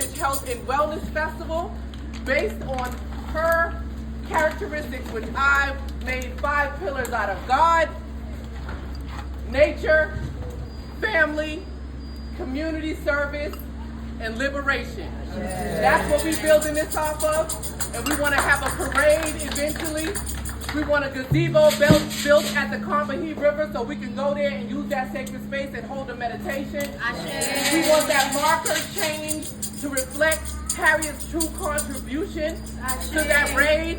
Heritage Health and Wellness Festival based on her characteristics, which I've made 5 pillars out of: God, nature, family, community service, and liberation. That's what we're building this off of, and we want to have a parade eventually. We want a gazebo built at the Combahee River so we can go there and use that sacred space and hold a meditation. We want that marker changed to reflect Harriet's true contribution to that raid.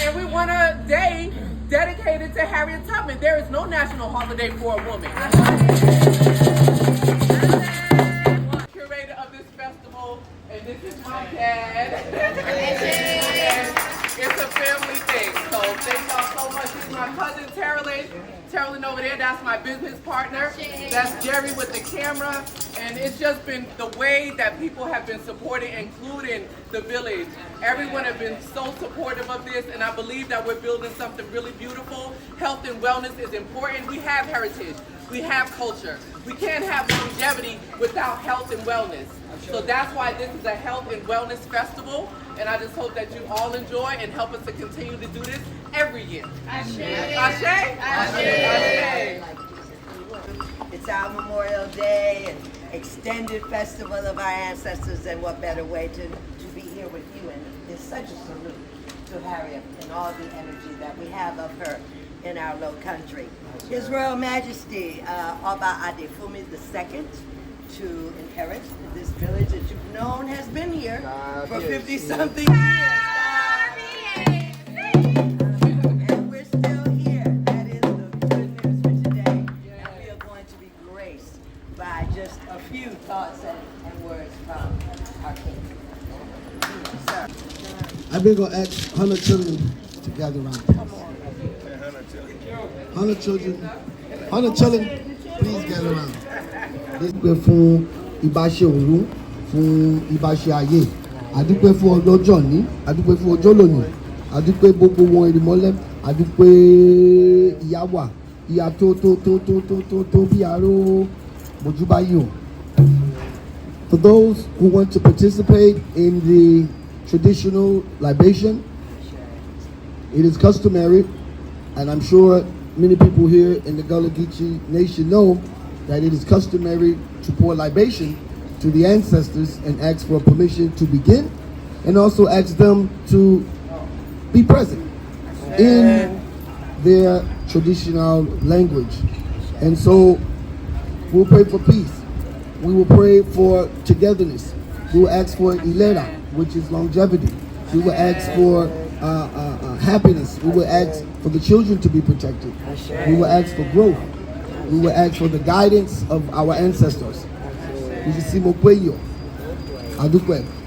And we want a day dedicated to Harriet Tubman. There is no national holiday for a woman. Curator of this festival, and this is my dad. It's a family thing, so thank y'all so much. This is my cousin Terrellyn over there, that's my business partner. That's Jerry with the camera, and it's just been the way that people have been supporting, including the village. Everyone has been so supportive of this, and I believe that we're building something really beautiful. Health and wellness is important. We have heritage, we have culture. We can't have longevity without health and wellness. So that's why this is a health and wellness festival, and I just hope that you all enjoy and help us to continue to do this every year. Ashe. Ashe? Ashe. It's our Memorial Day and extended festival of our ancestors, and what better way to be here with you. And it's such a salute to Harriet and all the energy that we have of her in our low country. His Royal Majesty, Oba Adefunmi II, to inherit this village that you've known has been here for 50-something years. And we're still here. That is the good news for today. And we are going to be graced by just a few thoughts and words from our king. Sir. I've been going to ask 100 children to gather around. 100 children, please gather around. Adúpẹ́ fún ìbáṣe òru, fún ìbáṣe ayé. Adúpẹ́ fún ọlọ́jọ́ ní, adúpẹ́ fún ọjọ́ lónìí. Adúpẹ́ gbogbo wọn ìrìmọ́lẹ̀, adúpẹ́ ìyáwà, ìyá tó bí aró mojúbá yìí. For those who want to participate in the traditional libation, it is customary, and I'm sure many people here in the Gullah Geechee Nation know that it is customary to pour libation to the ancestors and ask for permission to begin, and also ask them to be present in their traditional language. And so we'll pray for peace. We will pray for togetherness. We will ask for ilera, which is longevity. We will ask for happiness. We will ask for the children to be protected. We will ask for growth. We will ask for the guidance of our ancestors.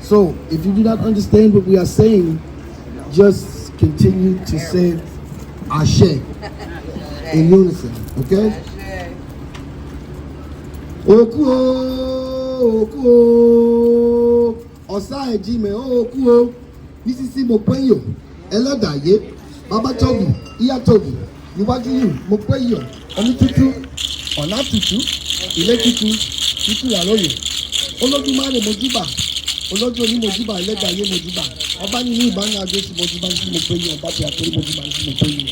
So, if you do not understand what we are saying, just continue to say Ashe in unison, okay? Oku o, Osa ejime oku o, Nisisi Mokweyo, Eladaye, Baba Tobi, Iya Tobi, níwájú yìí mo pé yọ omi tútù ọ̀nà tútù ilé tútù tútù àròyè Olódùmarè mojúbà olójú oní mojúbà ẹlẹ́dàáyé mojúbà ọba nínú ìbánu adéṣù mojúbà ní mo pé yọ ọba tí a torí mojúbà ní mo pé yọ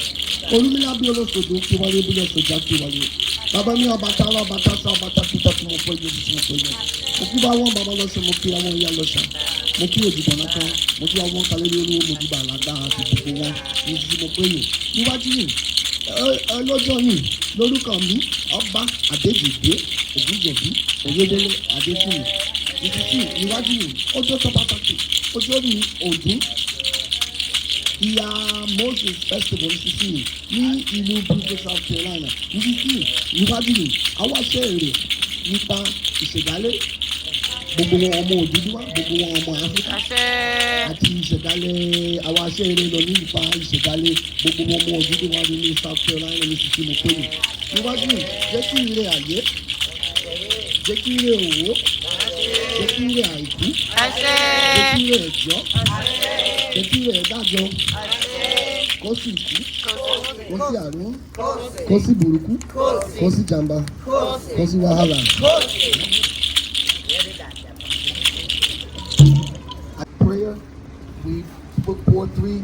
olúmílá bí olóṣòdò kí wọlé bí olóṣòdò kí wọlé bàbá mi ọba tá ọba tá sá ọba tá títà tí mo pé yọ tí mo pé yọ mo kí bá wọn bàbá lọ́sẹ̀ mo kí àwọn ìyá lọ́sà mo kí òjìbọn náà kan mo kí àwọn kalẹ́ lórí mojúbà àlàdá àti gbogbo wọn ní tí mo pé yọ níwájú yìí ọlọ́jọ́ yìí lórúkọ mi ọba Adejuyigbe Ògúnjọbí Oyèdélé Adéfunmi ìsìsì níwájú yìí ọjọ́ tó pàtàkì ọjọ́ ní ọdún ìyá Moses festival ìsìsì ní ìlú Bristol South Carolina ìsìsì níwájú yìí àwọn aṣẹ èrè nípa ìṣẹ̀dálẹ̀ gbogbo wọn ọmọ Odùduwà gbogbo wọn ọmọ Áfíríkà àti ìṣẹ̀dálẹ̀ àwọn aṣẹ èrè lọ nípa ìṣẹ̀dálẹ̀ gbogbo wọn ọmọ Odùduwà ní South Carolina ní sísí mo péye níwájú jẹ́ kí ire ayé jẹ́ kí ire òwò jẹ́ kí ire àìkú jẹ́ kí ire ẹ̀jọ́ jẹ́ kí ire ẹ̀dájọ́ kó sì kú kó sí àrùn kó sí burúkú kó sí jàmbá kó sí wàhálà. pour 3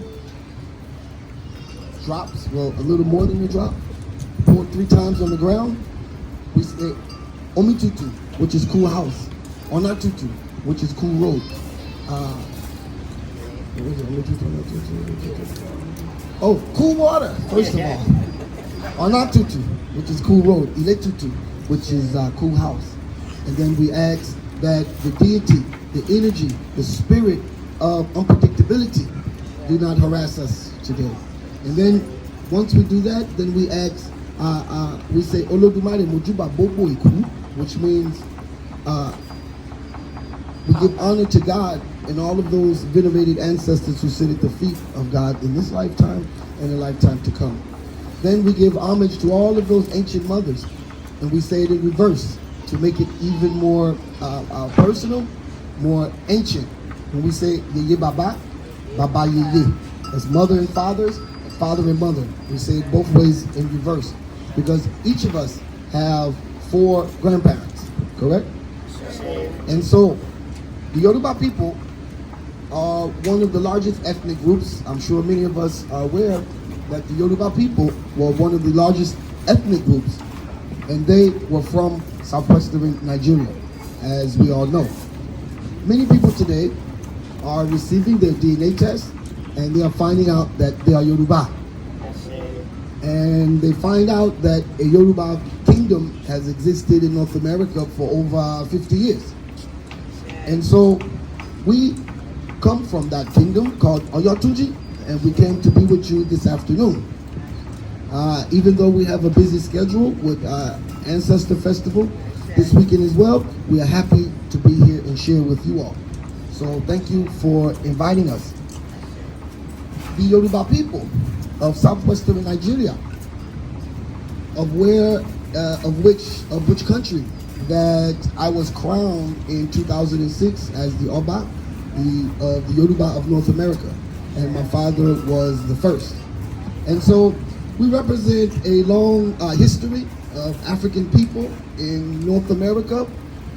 drops, well, a little more than a drop, pour 3 times on the ground, we say omitutu, which is cool house, onatutu, which is cool road. Oh, cool water, first of all. Onatutu, which is cool road. Iletutu, which is cool house. And then we ask that the deity, the energy, the spirit of unpredictability do not harass us today. And then once we do that, then we ask, we say Olodumare Mojuba Bobo Iku, which means we give honor to God and all of those venerated ancestors who sit at the feet of God in this lifetime and a lifetime to come. Then we give homage to all of those ancient mothers, and we say it in reverse to make it even more personal, more ancient. When we say Yeye Baba, Baba Yeye, as mother and fathers, and father and mother, we say it both ways in reverse, because each of us have 4 grandparents, correct? And so, the Yoruba people are one of the largest ethnic groups. I'm sure many of us are aware that the Yoruba people were one of the largest ethnic groups, and they were from southwestern Nigeria, as we all know. Many people today are receiving their DNA test, and they are finding out that they are Yoruba. And they find out that a Yoruba kingdom has existed in North America for over 50 years. And so we come from that kingdom called Oyotunji, and we came to be with you this afternoon. Even though we have a busy schedule with Ancestor Festival this weekend as well, we are happy to be here and share with you all. So thank you for inviting us. The Yoruba people of southwestern Nigeria, of which country that I was crowned in 2006 as the Oba, the Yoruba of North America, and my father was the first. And so we represent a long history of African people in North America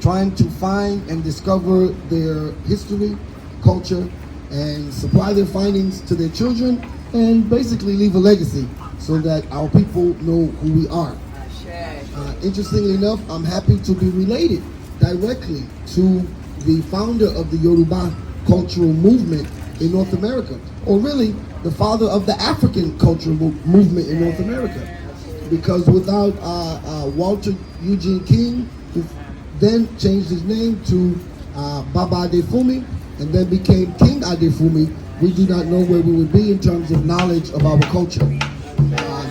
trying to find and discover their history, culture, and supply their findings to their children, and basically leave a legacy so that our people know who we are. Interestingly enough, I'm happy to be related directly to the founder of the Yoruba cultural movement in North America, or really the father of the African cultural movement in North America. Because without Walter Eugene King, who then changed his name to Baba Adefunmi, and then became King Adefunmi, we do not know where we would be in terms of knowledge of our culture.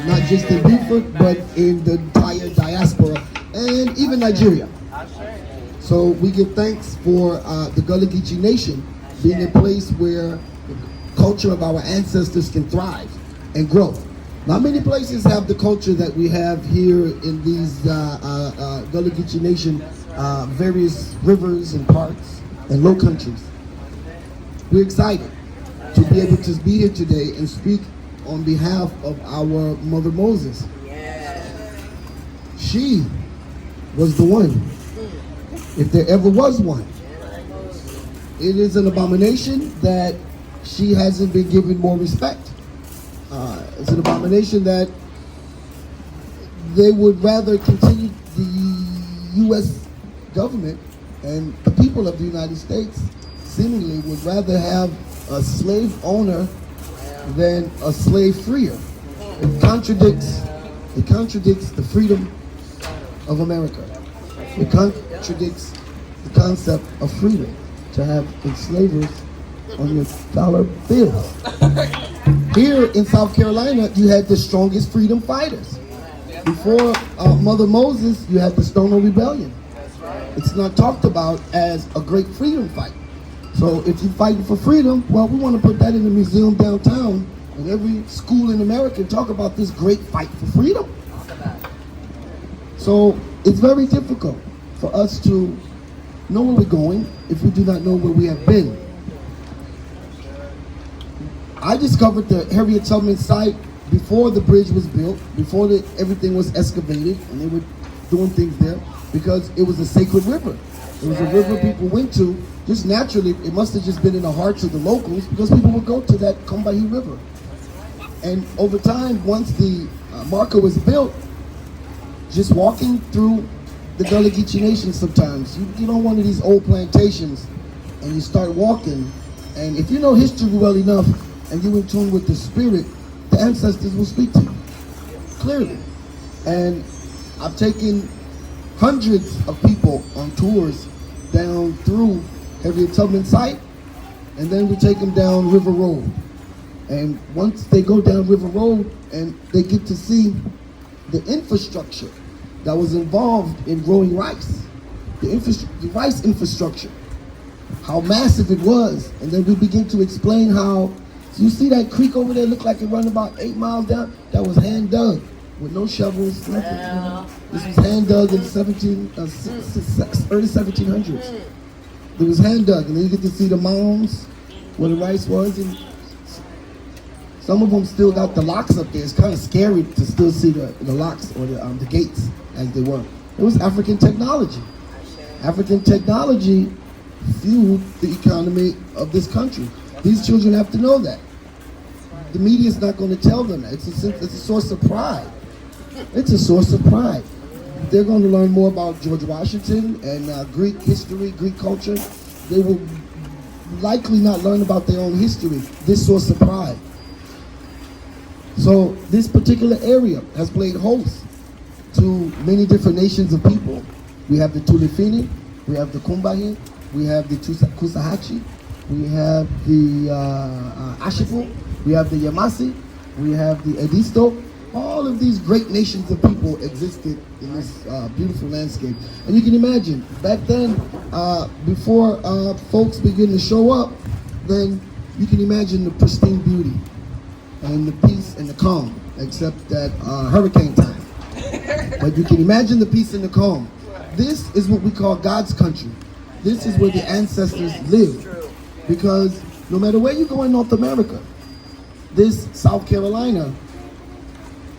Not just in Beaufort, but in the entire diaspora, and even Nigeria. So we give thanks for the Gullah Geechee Nation being a place where the culture of our ancestors can thrive and grow. Not many places have the culture that we have here in these Gullah Geechee Nation, various rivers and parks and low countries. We're excited to be able to be here today and speak on behalf of our Mother Moses. She was the one, if there ever was one. It is an abomination that she hasn't been given more respect. It's an abomination that they would rather continue the U.S. government and the people of the United States seemingly would rather have a slave owner than a slave freer. It contradicts the freedom of America. It contradicts the concept of freedom to have enslavers on your dollar bills. Here in South Carolina, you had the strongest freedom fighters. Before Mother Moses, you had the Stonewall Rebellion. It's not talked about as a great freedom fight. So if you're fighting for freedom, well, we want to put that in the museum downtown, and every school in America talk about this great fight for freedom. So it's very difficult for us to know where we're going if we do not know where we have been. I discovered the Harriet Tubman site before the bridge was built, before everything was excavated, and they were doing things there, because it was a sacred river. It was a river people went to. Just naturally, it must have just been in the hearts of the locals because people would go to that Kumbahi River. And over time, once the marker was built, just walking through the Gullah Geechee Nation sometimes, you know one of these old plantations, and you start walking, and if you know history well enough, and you're in tune with the spirit, the ancestors will speak to you, clearly. And I've taken hundreds of people on tours down through Harriet Tubman site, and then we take them down River Road. And once they go down River Road and they get to see the infrastructure that was involved in growing rice, the rice infrastructure, how massive it was. And then we begin to explain how, so you see that creek over there look like it run about 8 miles down? That was hand dug with no shovels, nothing. This was hand dug in early 1700s. It was hand dug, and then you get to see the mounds where the rice was, and some of them still got the locks up there. It's kind of scary to still see the locks or the gates as they were. It was African technology. African technology fueled the economy of this country. These children have to know that. The media's not going to tell them that. It's a source of pride. It's a source of pride. They're going to learn more about George Washington and Greek history, Greek culture. They will likely not learn about their own history, this source of pride. So this particular area has played host to many different nations of people. We have the Tulifini, we have the Kumbahi, we have the Kusahachi, we have the Ashipu, we have the Yamasi, we have the Edisto. All of these great nations of people existed in this beautiful landscape. And you can imagine, back then, before folks begin to show up, then you can imagine the pristine beauty and the peace and the calm, except that hurricane time. But you can imagine the peace and the calm. This is what we call God's country. This is where the ancestors live. Because no matter where you go in North America, this South Carolina,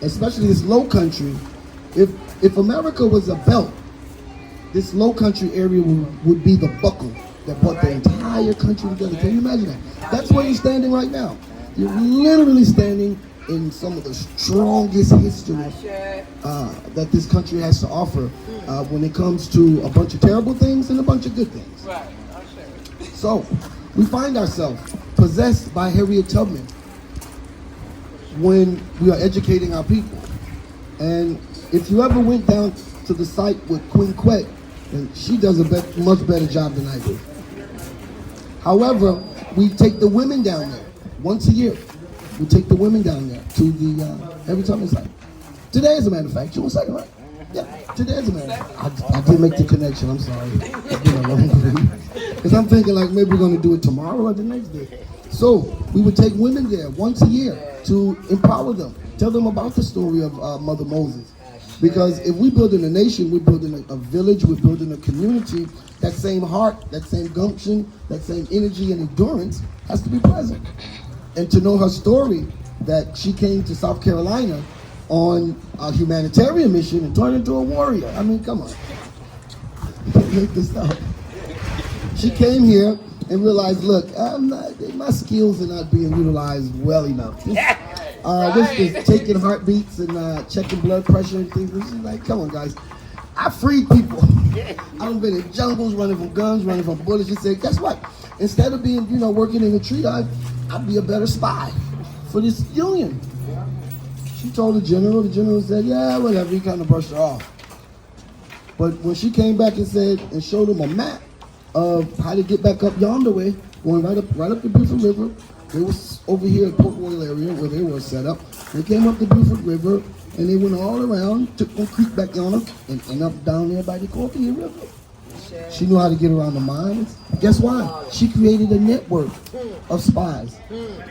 especially this low country, if America was a belt, this low country area would be the buckle that brought the entire country together. Can you imagine that? That's where you're standing right now. You're literally standing in some of the strongest history that this country has to offer when it comes to a bunch of terrible things and a bunch of good things. So we find ourselves possessed by Harriet Tubman when we are educating our people. And if you ever went down to the site with Queen Quet, and she does a much better job than I do. However, we take the women down there once a year. We take the women down there to the Harriet Tubman site. Today, as a matter of fact, you want a second, right? Yeah, today, as a matter of fact. I did make the connection, I'm sorry. Because I'm thinking like maybe we're going to do it tomorrow or the next day. So we would take women there once a year to empower them, tell them about the story of Mother Moses. Because if we build in a nation, we're building a village, we're building a community, that same heart, that same gumption, that same energy and endurance has to be present. And to know her story, that she came to South Carolina on a humanitarian mission and turned into a warrior. I mean, come on. You can't make this up. She came here and realized, look, my skills are not being utilized well enough. This is taking heartbeats and checking blood pressure and things. She's like, come on, guys. I freed people. I've been in jungles, running from guns, running from bullets. She said, guess what? Instead of being, working in a tree, I'd be a better spy for this union. She told the general said, yeah, whatever, he kind of brushed her off. But when she came back and showed him a map of how to get back up yonder way, going right up the Buford River. They was over here at Port Royal area where they were set up. They came up the Buford River and they went all around, took one creek back yonder and ended up down there by the Coffee River. She knew how to get around the mines. Guess why? She created a network of spies.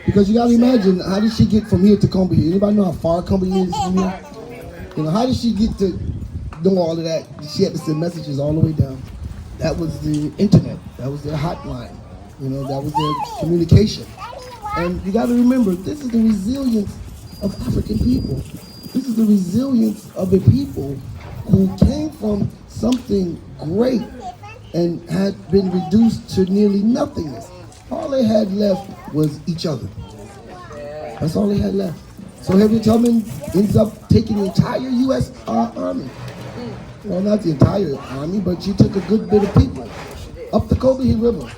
Because you gotta imagine, how did she get from here to Combahee? Anybody know how far Combahee is from here? How did she get to do all of that? She had to send messages all the way down. That was the internet. That was their hotline. That was their communication. And you got to remember, this is the resilience of African people. This is the resilience of a people who came from something great and had been reduced to nearly nothingness. All they had left was each other. That's all they had left. So Harriet Tubman ends up taking the entire U.S. Army. Well, not the entire army, but she took a good bit of people up the Combahee River.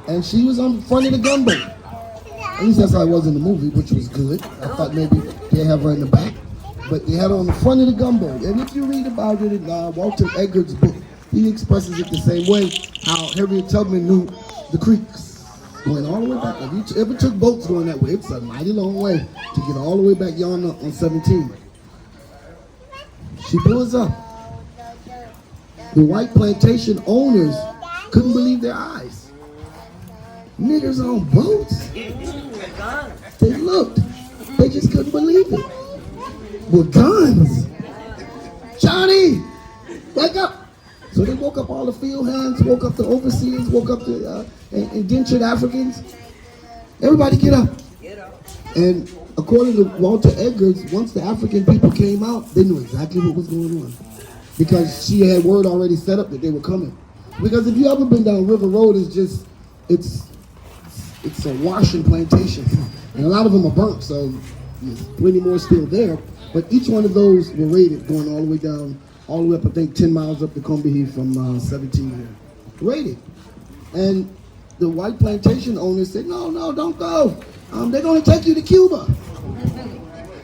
And she was on the front of the gunboat. At least that's how it was in the movie, which was good. I thought maybe they'd have her in the back. But they had her on the front of the gunboat. And if you read about it in Walter Edgar's book, he expresses it the same way, how Harriet Tubman knew the creeks. Going all the way back. If you ever took boats going that way, it's a mighty long way to get all the way back yonder on 17. She pulls up. The white plantation owners couldn't believe their eyes. Niggers on boats? They looked. They just couldn't believe it. With guns. Johnny, wake up. So they woke up all the field hands, woke up the overseers, woke up the indentured Africans. Everybody get up. And according to Walter Edgars, once the African people came out, they knew exactly what was going on. Because she had word already set up that they were coming. Because if you ever been down River Road, it's a washing plantation. And a lot of them are burnt, so there's plenty more still there. But each one of those were raided, going all the way down, all the way up, I think, 10 miles up the Combahee from 17 here. Raided. And the white plantation owners said, no, don't go. They're going to take you to Cuba.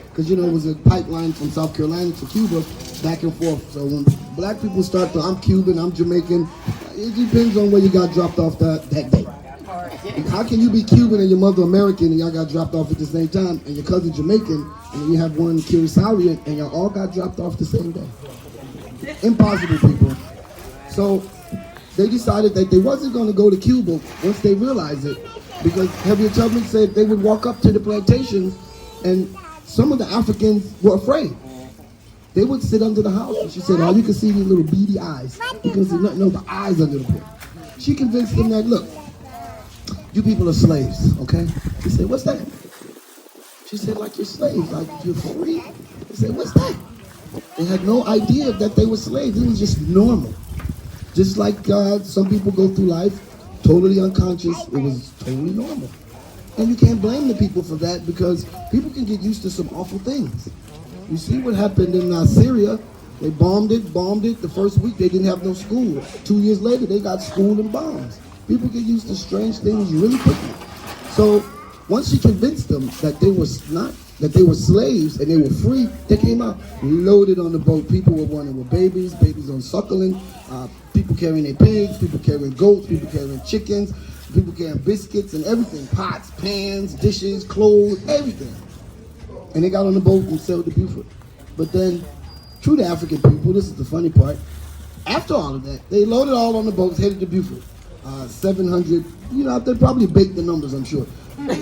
Because, it was a pipeline from South Carolina to Cuba, back and forth. So when black people start to, I'm Cuban, I'm Jamaican, it depends on where you got dropped off that day. How can you be Cuban and your mother American and y'all got dropped off at the same time, and your cousin Jamaican, and then you have one Curaçaoian, and y'all all got dropped off the same day? Impossible, people. So they decided that they wasn't going to go to Cuba once they realized it, because Harriet Tubman said they would walk up to the plantation, and some of the Africans were afraid. They would sit under the house, and she said, all you can see these little beady eyes. You can see nothing but eyes under the book. She convinced them that, look, you people are slaves, okay? He said, what's that? She said, like you're slaves, like you're free. He said, what's that? They had no idea that they were slaves. It was just normal. Just like some people go through life totally unconscious, it was totally normal. And you can't blame the people for that, because people can get used to some awful things. You see what happened in Syria. They bombed it. The first week they didn't have no school. 2 years later they got school and bombs. People get used to strange things really quickly. So once she convinced them that they were slaves and they were free, they came out loaded on the boat. People were running with babies on suckling, people carrying their pigs, people carrying goats, people carrying chickens, people carrying biscuits and everything, pots, pans, dishes, clothes, everything. And they got on the boat and sailed to Beaufort. But then, true to African people, this is the funny part, after all of that, they loaded all on the boats, headed to Beaufort. 700, they probably baked the numbers, I'm sure.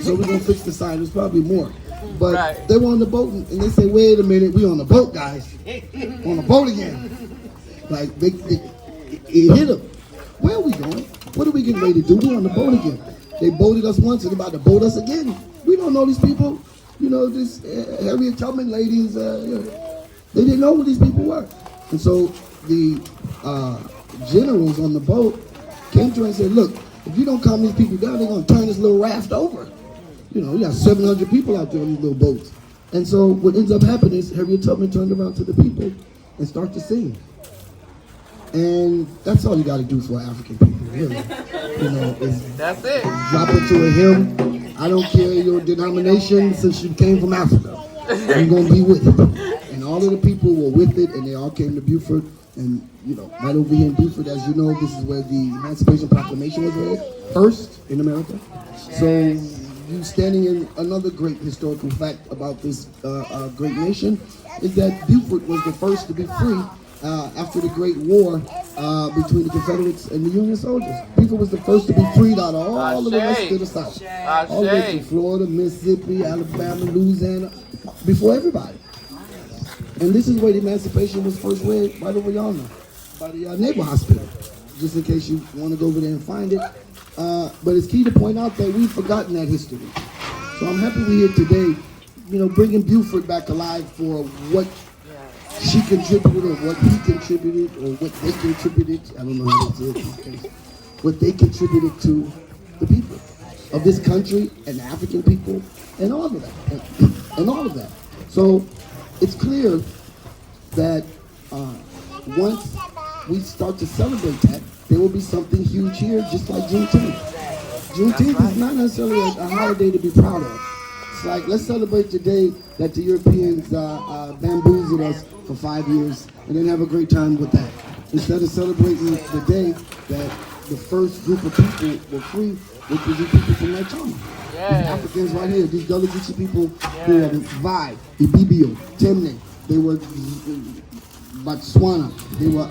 So we're gonna fix the sign, there's probably more. But right. They were on the boat and they say, wait a minute, we on the boat, guys. On the boat again. Like, it hit them. Where are we going? What are we getting ready to do? We're on the boat again. They boated us once and they're about to boat us again. We don't know these people. This Harriet Tubman ladies, they didn't know who these people were. And so the generals on the boat came to her and said, look, if you don't calm these people down, they're going to turn this little raft over. You got 700 people out there on these little boats. And so what ends up happening is Harriet Tubman turned around to the people and started to sing. And that's all you got to do for African people, really. That's it. Drop into a hymn. I don't care your denomination, since you came from Africa. I'm going to be with it. And all of the people were with it, and they all came to Beaufort. And, right over here in Beaufort, as you know, this is where the Emancipation Proclamation was read, first in America. So you standing in another great historical fact about this great nation is that Beaufort was the first to be free after the Great War between the Confederates and the Union soldiers. Beaufort was the first to be freed out of all of the rest of the South. All the way from Florida, Mississippi, Alabama, Louisiana, before everybody. And this is where the Emancipation was first read, right over yonder, by the Naval Hospital, just in case you want to go over there and find it. But it's key to point out that we've forgotten that history. So I'm happy we're here today, bringing Beaufort back alive for what she contributed or what he contributed or what they contributed. I don't know how to say it these days. What they contributed to the people of this country and the African people and all of that. And all of that. So it's clear that once we start to celebrate that, there will be something huge here, just like Juneteenth. Juneteenth is not necessarily a holiday to be proud of. It's like, let's celebrate the day that the Europeans bamboozled us for 5 years and then have a great time with that. Instead of celebrating the day that the first group of people were free, which was the people from that China. These Africans right here, these Gullah people who were Vai, Ibibio, Temne, they were Botswana, they were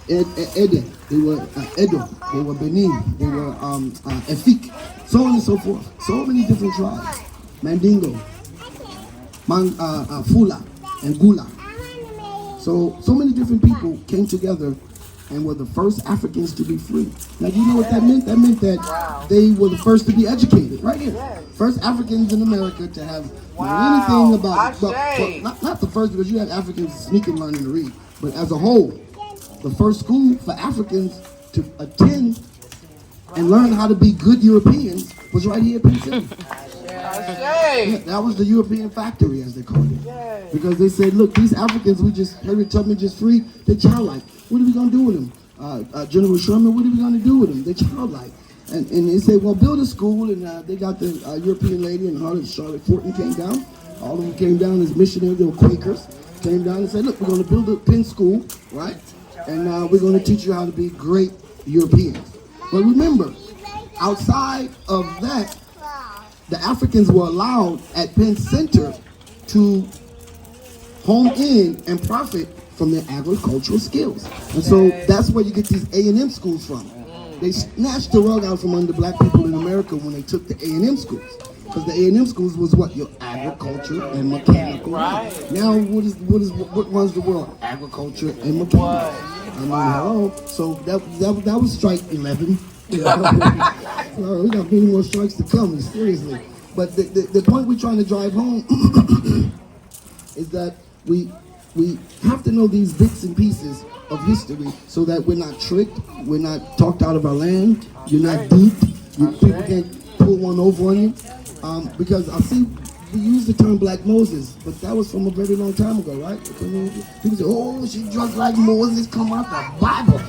Ede, they were Edo, they were Benin, they were Efik, so on and so forth. So many different tribes. Mandingo, Fula, and Gula. So many different people came together and were the first Africans to be free. Now, you know what that meant? That meant that they were the first to be educated, right here. First Africans in America to have anything about, not the first, because you had Africans sneaking learning to read, but as a whole, the first school for Africans to attend and learn how to be good Europeans was right here at Penn City. Yeah, that was the European factory, as they called it. Because they said, look, these Africans, Harriet Tubman just free, they're childlike. What are we going to do with them? General Sherman, what are we going to do with them? They're childlike. And they said, well, build a school, and they got the European lady and Charlotte Fortin came down. All of them came down as missionaries, they were Quakers, came down and said, look, we're going to build a Penn school, right? And we're going to teach you how to be great Europeans. But remember, outside of that, the Africans were allowed at Penn Center to home in and profit from their agricultural skills. And so that's where you get these A&M schools from. They snatched the rug out from under black people in America when they took the A&M schools. Because the A&M schools was what? Your agriculture and mechanical. Now what runs the world? Agriculture and mechanical. I mean, hello. So that was strike 11. We got many more strikes to come, seriously. But the point we're trying to drive home is that we have to know these bits and pieces of history so that we're not tricked, we're not talked out of our land, you're not duped, people can't pull one over on you. Because I see we use the term Black Moses, but that was from a very long time ago, right? People say, oh, she dressed like Moses, come out the Bible.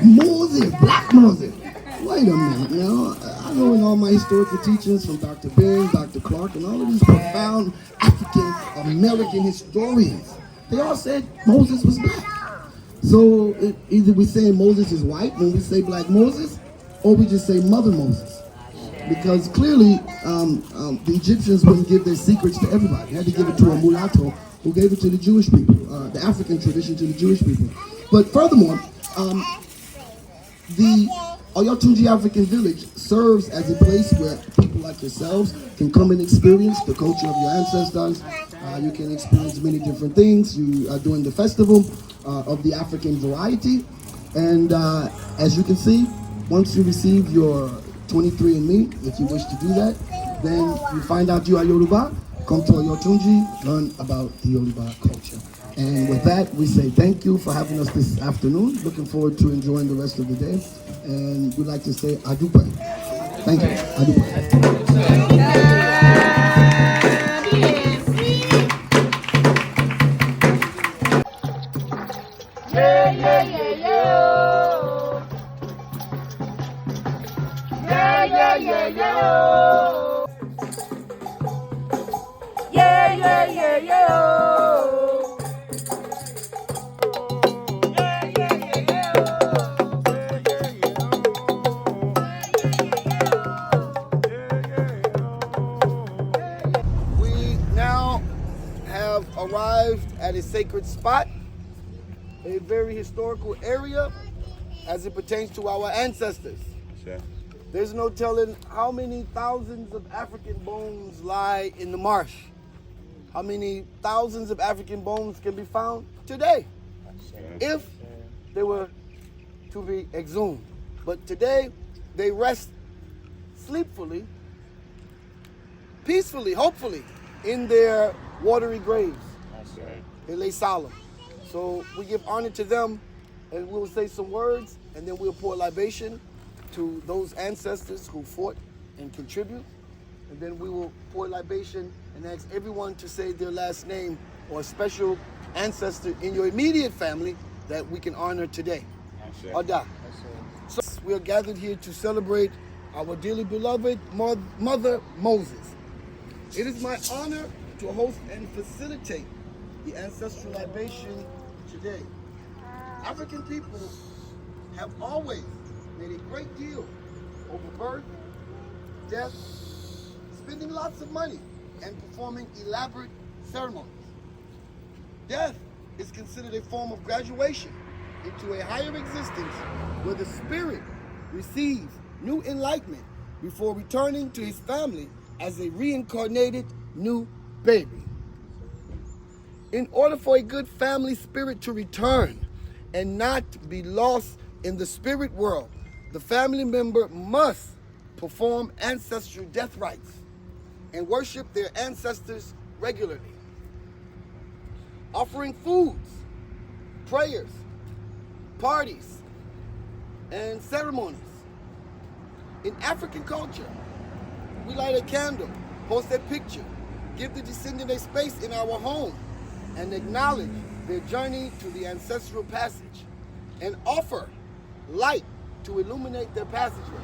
Moses, Black Moses. Wait a minute, I know in all my historical teachings from Dr. Ben, Dr. Clark, and all of these profound African-American historians, they all said Moses was black. So either we say Moses is white when we say Black Moses, or we just say Mother Moses. Because clearly, the Egyptians wouldn't give their secrets to everybody. They had to give it to a mulatto who gave it to the Jewish people, the African tradition to the Jewish people. But furthermore, the Oyotunji African Village serves as a place where people like yourselves can come and experience the culture of your ancestors. You can experience many different things. You are doing the festival of the African variety. And as you can see, once you receive your 23andMe, if you wish to do that, then you find out you are Yoruba, come to Oyotunji, learn about the Yoruba culture. And with that, we say thank you for having us this afternoon. Looking forward to enjoying the rest of the day. And we'd like to say Adupe. Thank you. Adupe. Yeah, yeah, yeah, yeah. Yeah, yeah, yeah, yeah. Yeah, yeah, yeah, yeah. Arrived at a sacred spot, a very historical area as it pertains to our ancestors. Sure. There's no telling how many thousands of African bones lie in the marsh. How many thousands of African bones can be found today if they were to be exhumed. But today they rest sleepfully, peacefully, hopefully, in their watery graves. They lay solemn. So we give honor to them, and we'll say some words, and then we'll pour libation to those ancestors who fought and contribute. And then we will pour libation and ask everyone to say their last name or a special ancestor in your immediate family that we can honor today. Oda. So we are gathered here to celebrate our dearly beloved Mother Moses. It is my honor to host and facilitate the ancestral libation today. African people have always made a great deal over birth, death, spending lots of money, and performing elaborate ceremonies. Death is considered a form of graduation into a higher existence where the spirit receives new enlightenment before returning to his family as a reincarnated new baby. In order for a good family spirit to return and not be lost in the spirit world, the family member must perform ancestral death rites and worship their ancestors regularly, offering foods, prayers, parties, and ceremonies. In African culture, we light a candle, post a picture, give the descendant a space in our home, and acknowledge their journey to the ancestral passage, and offer light to illuminate their passageway.